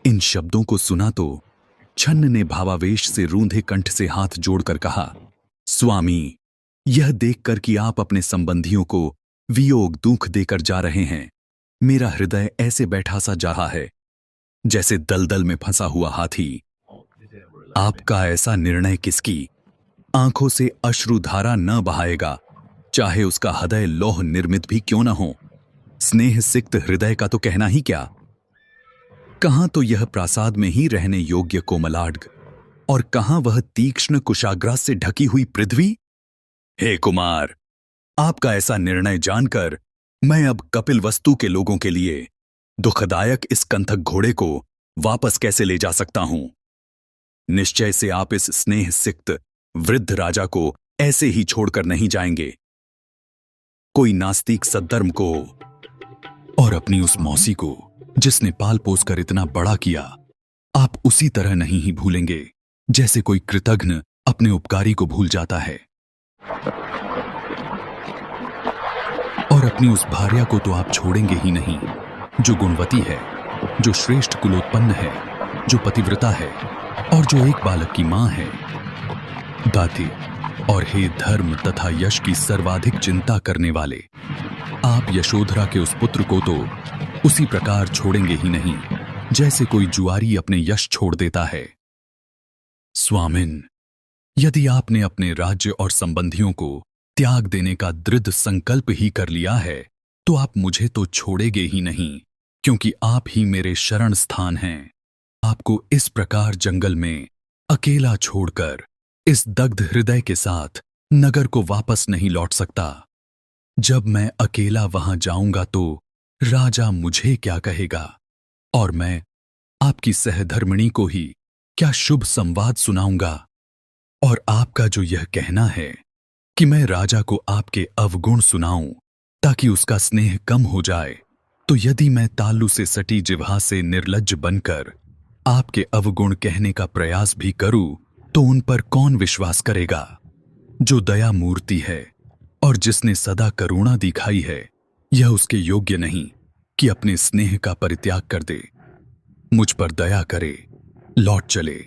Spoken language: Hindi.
इन शब्दों को सुना तो छन्न ने भावावेश से रूंधे कंठ से हाथ जोड़कर कहा, स्वामी, यह देखकर कि आप अपने संबंधियों को वियोग दुख देकर जा रहे हैं, मेरा हृदय ऐसे बैठा सा जा रहा है जैसे दलदल में फंसा हुआ हाथी। आपका ऐसा निर्णय किसकी आंखों से अश्रुधारा न बहाएगा, चाहे उसका हृदय लौह निर्मित भी क्यों न हो। स्नेह सिक्त हृदय का तो कहना ही क्या। कहां तो यह प्रासाद में ही रहने योग्य कोमलाड्ग और कहां वह तीक्ष्ण कुशाग्रास से ढकी हुई पृथ्वी। हे कुमार, आपका ऐसा निर्णय जानकर मैं अब कपिल वस्तु के लोगों के लिए दुखदायक इस कंथक घोड़े को वापस कैसे ले जा सकता हूं। निश्चय से आप इस स्नेह सिक्त वृद्ध राजा को ऐसे ही छोड़कर नहीं जाएंगे। कोई नास्तिक सद्धर्म को और अपनी उस मौसी को जिसने पाल पोस कर इतना बड़ा किया, आप उसी तरह नहीं ही भूलेंगे जैसे कोई कृतघ्न अपने उपकारी को भूल जाता है। और अपनी उस भार्या को तो आप छोड़ेंगे ही नहीं, जो गुणवती है, जो श्रेष्ठ कुलोत्पन्न है, जो पतिव्रता है और जो एक बालक की मां है। दाती और हे धर्म तथा यश की सर्वाधिक चिंता करने वाले, आप यशोधरा के उस पुत्र को तो उसी प्रकार छोड़ेंगे ही नहीं जैसे कोई जुआरी अपने यश छोड़ देता है। स्वामिन, यदि आपने अपने राज्य और संबंधियों को त्याग देने का दृढ़ संकल्प ही कर लिया है तो आप मुझे तो छोड़ेंगे ही नहीं, क्योंकि आप ही मेरे शरण स्थान हैं। आपको इस प्रकार जंगल में अकेला छोड़कर इस दग्ध हृदय के साथ नगर को वापस नहीं लौट सकता। जब मैं अकेला वहां जाऊंगा तो राजा मुझे क्या कहेगा और मैं आपकी सहधर्मिणी को ही क्या शुभ संवाद सुनाऊंगा। और आपका जो यह कहना है कि मैं राजा को आपके अवगुण सुनाऊं ताकि उसका स्नेह कम हो जाए, तो यदि मैं तालू से सटी जिह्वा से निर्लज्ज बनकर आपके अवगुण कहने का प्रयास भी करूं तो उन पर कौन विश्वास करेगा। जो दया मूर्ति है और जिसने सदा करुणा दिखाई है, यह उसके योग्य नहीं कि अपने स्नेह का परित्याग कर दे। मुझ पर दया करे, लौट चले।